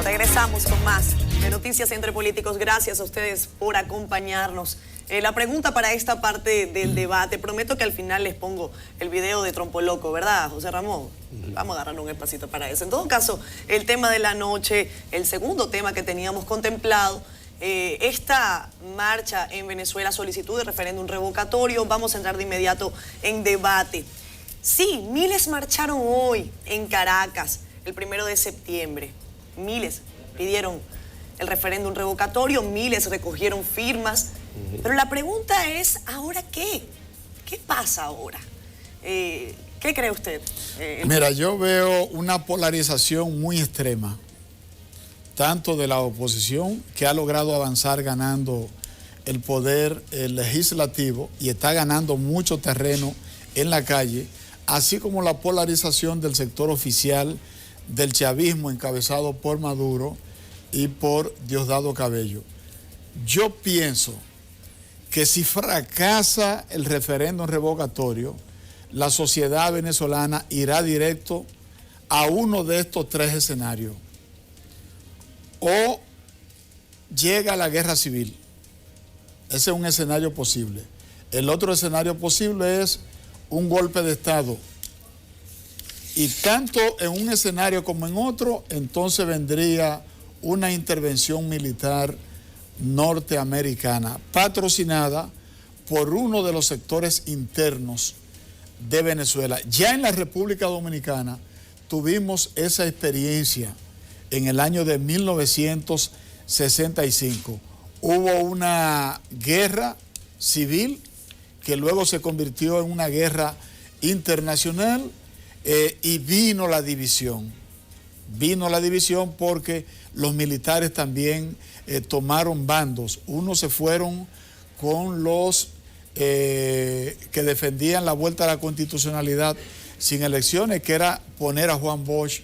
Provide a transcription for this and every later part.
Regresamos con más de Noticias Entre Políticos. Gracias a ustedes por acompañarnos. La pregunta para esta parte del debate, prometo que al final les pongo el video de Trompo Loco, ¿verdad, José Ramón? Vamos a agarrar un espacito para eso. En todo caso, el tema de la noche, el segundo tema que teníamos contemplado, esta marcha en Venezuela, solicitud de referéndum revocatorio. Vamos a entrar de inmediato en debate. Sí, miles marcharon hoy en Caracas, el 1 de septiembre. Miles pidieron el referéndum revocatorio, miles recogieron firmas. Pero la pregunta es, ¿ahora qué? ¿Qué pasa ahora? ¿Qué cree usted? Mira, yo veo una polarización muy extrema, tanto de la oposición, que ha logrado avanzar ganando el poder legislativo y está ganando mucho terreno en la calle, así como la polarización del sector oficial del chavismo encabezado por Maduro y por Diosdado Cabello. Yo pienso que si fracasa el referéndum revocatorio, la sociedad venezolana irá directo a uno de estos tres escenarios. O llega a la guerra civil. Ese es un escenario posible. El otro escenario posible es un golpe de Estado. Y tanto en un escenario como en otro, entonces vendría una intervención militar norteamericana, patrocinada por uno de los sectores internos de Venezuela. Ya en la República Dominicana tuvimos esa experiencia en el año de 1965. Hubo una guerra civil que luego se convirtió en una guerra internacional y vino la división. Vino la división porque los militares también tomaron bandos. Unos se fueron con los que defendían la vuelta a la constitucionalidad sin elecciones, que era poner a Juan Bosch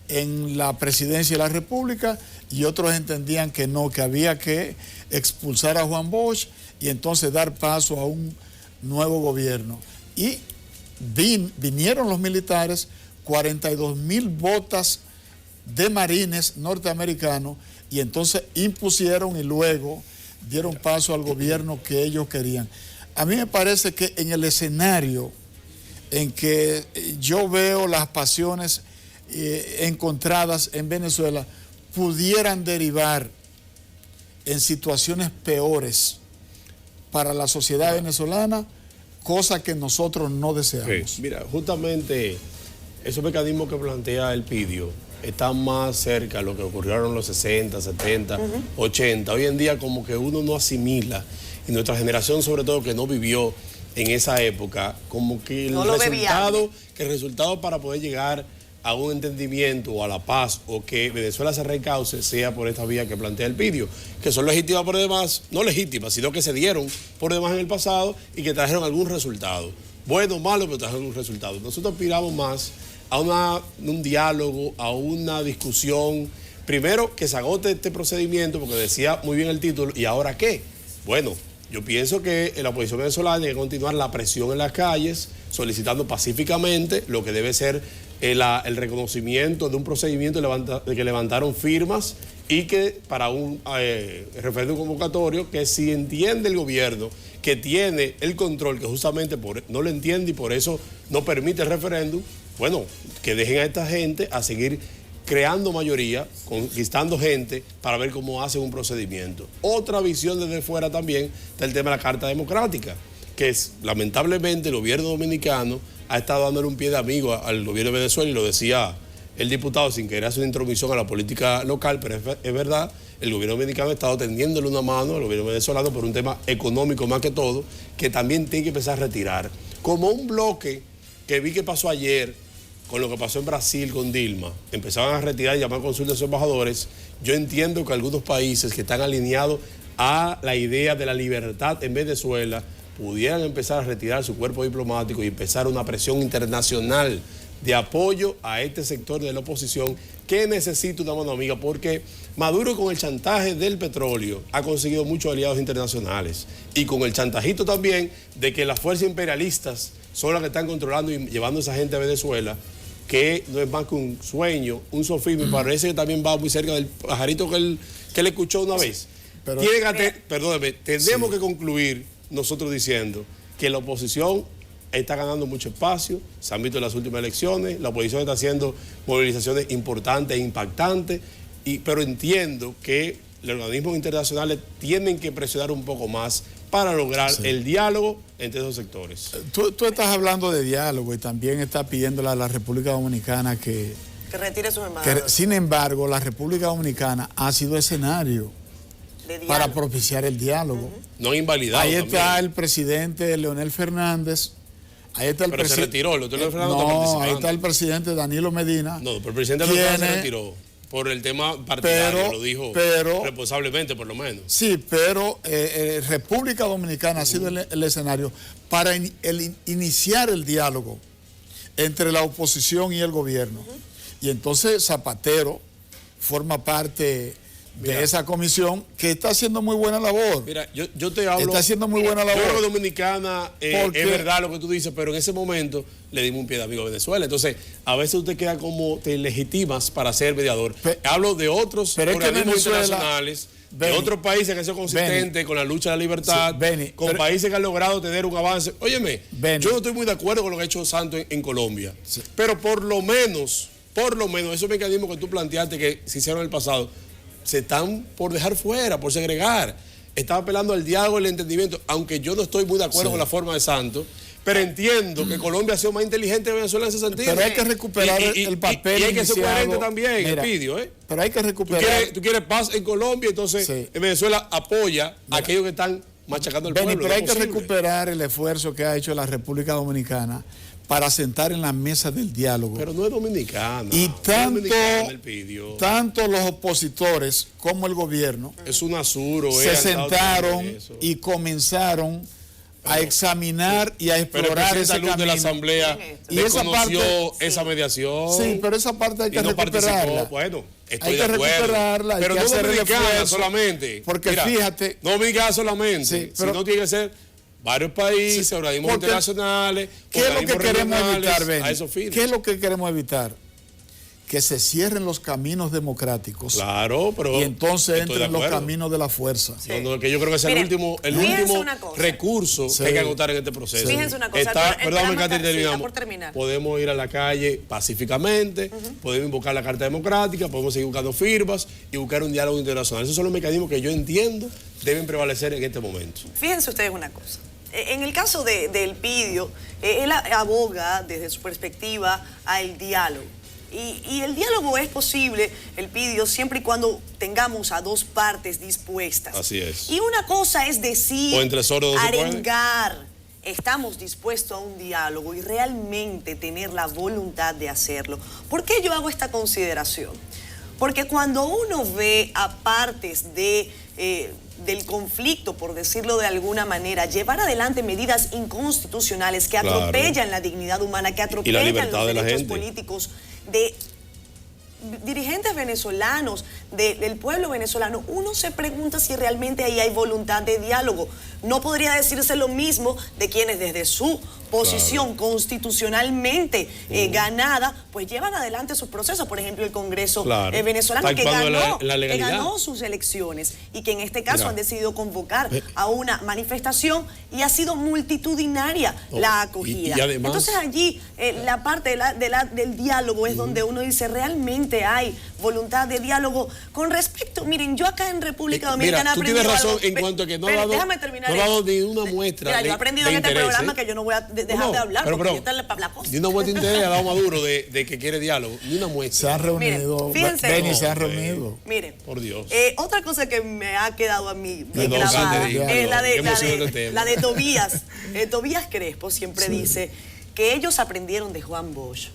en la presidencia de la República, y otros entendían que no, que había que expulsar a Juan Bosch y entonces dar paso a un nuevo gobierno. Y vinieron los militares, 42,000 botas de marines norteamericanos, y entonces impusieron y luego dieron paso al gobierno que ellos querían. A mí me parece que en el escenario en que yo veo las pasiones encontradas en Venezuela, pudieran derivar en situaciones peores para la sociedad venezolana, cosa que nosotros no deseamos. Sí. Mira, justamente esos mecanismos que plantea Elpidio están más cerca de lo que ocurrieron en los 60, 70, 80. Hoy en día como que uno no asimila, y nuestra generación sobre todo que no vivió en esa época, como que el resultado para poder llegar a un entendimiento o a la paz o que Venezuela se recauce sea por esta vía que plantea Elpidio, que son legítimas por demás, no legítimas, sino que se dieron por demás en el pasado y que trajeron algún resultado. Bueno o malo, pero trajeron un resultado. Nosotros aspiramos más a un diálogo, a una discusión. Primero, que se agote este procedimiento, porque decía muy bien el título, ¿y ahora qué? Bueno, yo pienso que la oposición venezolana debe continuar la presión en las calles, solicitando pacíficamente lo que debe ser el reconocimiento de un procedimiento de que levantaron firmas, y que para un referéndum convocatorio, que si entiende el gobierno que tiene el control, que justamente no lo entiende y por eso no permite el referéndum, bueno, que dejen a esta gente a seguir creando mayoría, conquistando gente para ver cómo hacen un procedimiento. Otra visión desde fuera también del tema de la Carta Democrática, que es, lamentablemente, el gobierno dominicano ha estado dándole un pie de amigo al gobierno de Venezuela, y lo decía el diputado sin querer hacer una intromisión a la política local, pero es verdad, el gobierno dominicano ha estado tendiéndole una mano al gobierno venezolano por un tema económico más que todo, que también tiene que empezar a retirar. Como un bloque que vi que pasó ayer con lo que pasó en Brasil con Dilma, empezaban a retirar y llamar consultas a sus embajadores. Yo entiendo que algunos países que están alineados a la idea de la libertad en Venezuela pudieran empezar a retirar su cuerpo diplomático y empezar una presión internacional de apoyo a este sector de la oposición que necesita una mano amiga, porque Maduro, con el chantaje del petróleo, ha conseguido muchos aliados internacionales, y con el chantajito también de que las fuerzas imperialistas son las que están controlando y llevando a esa gente a Venezuela, que no es más que un sueño, un sofisma, y parece que también va muy cerca del pajarito que él escuchó una vez. Pero, Perdóname, tenemos que concluir nosotros diciendo que la oposición está ganando mucho espacio, se han visto en las últimas elecciones, la oposición está haciendo movilizaciones importantes e impactantes, pero entiendo que los organismos internacionales tienen que presionar un poco más para lograr el diálogo entre esos sectores. Tú estás hablando de diálogo y también estás pidiéndole a la República Dominicana que retire sus embajadores. Sin embargo, la República Dominicana ha sido escenario para propiciar el diálogo. No invalidado. Ahí está el presidente Leonel Fernández. Ahí está el pero se retiró, Leonel Fernández está participando. Ahí está el presidente Danilo Medina. No, pero el presidente Fernández se retiró por el tema partidario, lo dijo responsablemente por lo menos. Sí, pero República Dominicana ha sido el escenario para iniciar el diálogo entre la oposición y el gobierno. Y entonces Zapatero forma parte de esa comisión que está haciendo muy buena labor. Mira, yo te hablo. Está haciendo muy buena labor. Yo creo que Dominicana es verdad lo que tú dices, pero en ese momento le dimos un pie de amigo a Venezuela. Entonces, a veces usted queda como te legitimas para ser mediador. Hablo de otros organismos internacionales, de otros países que han sido consistentes con la lucha de la libertad, con países que han logrado tener un avance. Óyeme, yo no estoy muy de acuerdo con lo que ha hecho Santos en Colombia, pero por lo menos, esos mecanismos que tú planteaste que se hicieron en el pasado, se están por dejar fuera, por segregar. Estaba apelando al diálogo y el entendimiento, aunque yo no estoy muy de acuerdo con la forma de Santos, pero entiendo que Colombia ha sido más inteligente que Venezuela en ese sentido. Pero hay que recuperar el papel y hay que ser coherente también, mira, Elpidio, pero hay que recuperar. Tú quieres paz en Colombia, entonces en Venezuela apoya a aquellos que están machacando al pueblo. Pero hay que recuperar el esfuerzo que ha hecho la República Dominicana para sentar en la mesa del diálogo. Pero no es dominicana. Y tanto los opositores como el gobierno se sentaron y comenzaron a examinar y a explorar ese camino. de la Asamblea y esa mediación. Sí, pero esa parte hay que recuperarla. Bueno, hay que recuperarla. Pero no dominicana solamente. Porque fíjate. No dominicana solamente, sino tiene que ser varios países, organismos internacionales. ¿Qué es lo que queremos evitar, Benny? ¿Qué es lo que queremos evitar? Que se cierren los caminos democráticos. Claro, pero. Y entonces entren los caminos de la fuerza. Sí. Que yo creo que es el último recurso que hay que agotar en este proceso. Fíjense una cosa. Por terminar. Podemos ir a la calle pacíficamente, podemos invocar la Carta Democrática, podemos seguir buscando firmas y buscar un diálogo internacional. Esos son los mecanismos que yo entiendo deben prevalecer en este momento. Fíjense ustedes una cosa. En el caso de Elpidio, él aboga desde su perspectiva al diálogo. Y el diálogo es posible, Elpidio, siempre y cuando tengamos a dos partes dispuestas. Así es. Y una cosa es decir, arengar, estamos dispuestos a un diálogo y realmente tener la voluntad de hacerlo. ¿Por qué yo hago esta consideración? Porque cuando uno ve a partes del conflicto, por decirlo de alguna manera, llevar adelante medidas inconstitucionales que atropellan la dignidad humana, que atropellan los derechos políticos de dirigentes venezolanos, del pueblo venezolano, uno se pregunta si realmente ahí hay voluntad de diálogo. No podría decirse lo mismo de quienes desde su posición constitucionalmente ganada, pues llevan adelante sus procesos. Por ejemplo, el Congreso venezolano que ganó sus elecciones y que en este caso han decidido convocar a una manifestación y ha sido multitudinaria la acogida. Y además, entonces allí la parte del diálogo es donde uno dice realmente hay voluntad de diálogo con respecto. Miren, yo acá en República Dominicana tú tienes razón en cuanto a que no ha dado ni una muestra. Mira, yo he aprendido en este programa que yo no voy a dejar de hablar porque esta es la cosa. Ni una muestra de interés ha dado Maduro de que quiere diálogo, ni una muestra. Se han reunido, Benny, se han reunido. Miren, por Dios. Otra cosa que me ha quedado a mí bien grabada es la de Tobías. Tobías Crespo siempre dice que ellos aprendieron de Juan Bosch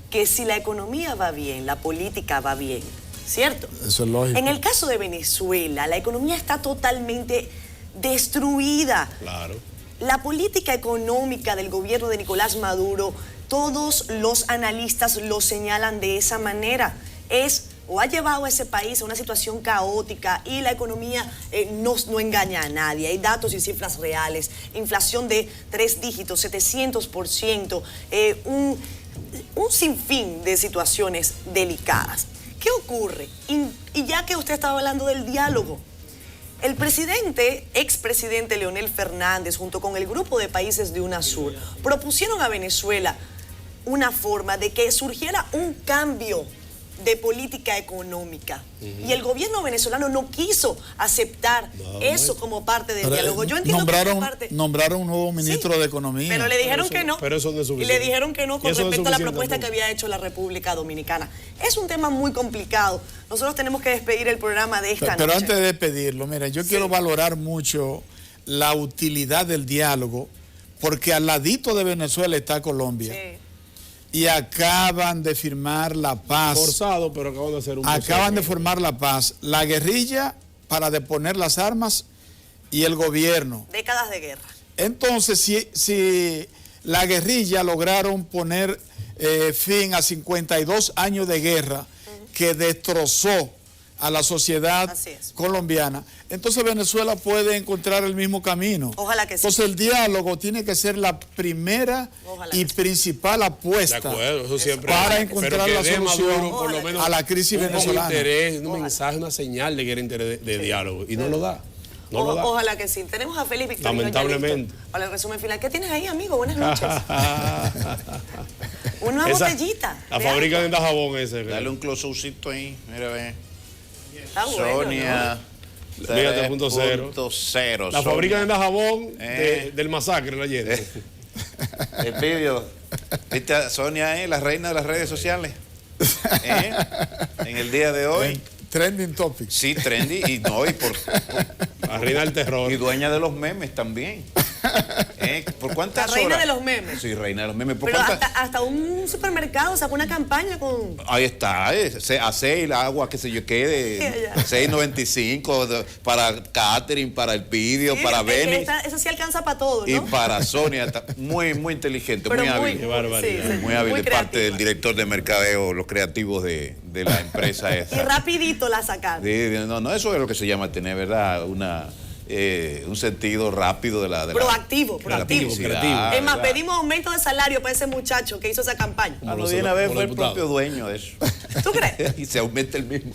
que si la economía va bien, la política va bien, ¿cierto? Eso es lógico. En el caso de Venezuela, la economía está totalmente destruida. Claro. La política económica del gobierno de Nicolás Maduro, todos los analistas lo señalan de esa manera. Ha llevado a ese país a una situación caótica y la economía no engaña a nadie. Hay datos y cifras reales. Inflación de 3 dígitos, 700%, un sinfín de situaciones delicadas. ¿Qué ocurre? Y ya que usted estaba hablando del diálogo, el expresidente Leonel Fernández, junto con el grupo de países de UNASUR, propusieron a Venezuela una forma de que surgiera un cambio de política económica. Y el gobierno venezolano no quiso aceptar eso como parte del diálogo. Yo entiendo que nombraron un nuevo ministro de Economía. Pero le dijeron que no. Pero eso no es y le dijeron que no con respecto a la propuesta que había hecho la República Dominicana. Es un tema muy complicado. Nosotros tenemos que despedir el programa de esta noche. Pero antes de despedirlo, mira, yo quiero valorar mucho la utilidad del diálogo, porque al ladito de Venezuela está Colombia. Sí. Y acaban de firmar la paz. Forzado, pero acaban de hacer un proceso. Acaban de formar la paz. La guerrilla para deponer las armas y el gobierno. Décadas de guerra. Entonces, si la guerrilla lograron poner fin a 52 años de guerra que destrozó a la sociedad colombiana, entonces Venezuela puede encontrar el mismo camino. Ojalá que sí. Entonces el diálogo tiene que ser la primera y principal apuesta eso siempre, para encontrar la solución por lo menos a la crisis venezolana. Un mensaje, una señal de que era interés de diálogo, y no lo da. No lo da. Ojalá que sí. Tenemos a Félix Victorino. Lamentablemente. Para el resumen final. ¿Qué tienes ahí, amigo? Buenas noches. Una botellita. La fábrica de jabón ese. Dale un closeucito ahí, mira, ve. Está bueno, Sonia. ¿no? 3.0. La fábrica de jabón del masacre, la gente. El vídeo. ¿Viste a Sonia, la reina de las redes sociales? En el día de hoy. Trending topic. Sí, trendy. Y la reina del terror. Y dueña de los memes también. ¿Por cuántas horas? La reina de los memes. Sí, reina de los memes. Pero hasta un supermercado sacó una campaña con... Ahí está, a 6 el agua, qué sé yo qué, de 6.95 para catering, para el vídeo, para Beni. Eso sí alcanza para todo, ¿no? Y para Sonia, muy inteligente, pero muy hábil. Qué barbaridad. Muy hábil de parte del director de mercadeo, los creativos de la empresa esa. Y rapidito la sacaron. No, eso es lo que se llama tener, ¿verdad? Un sentido rápido de la proactivo. creativo. Es más, pedimos aumento de salario para ese muchacho que hizo esa campaña. Como lo de una vez fue el propio dueño de eso. ¿Tú crees? Y se aumenta el mismo.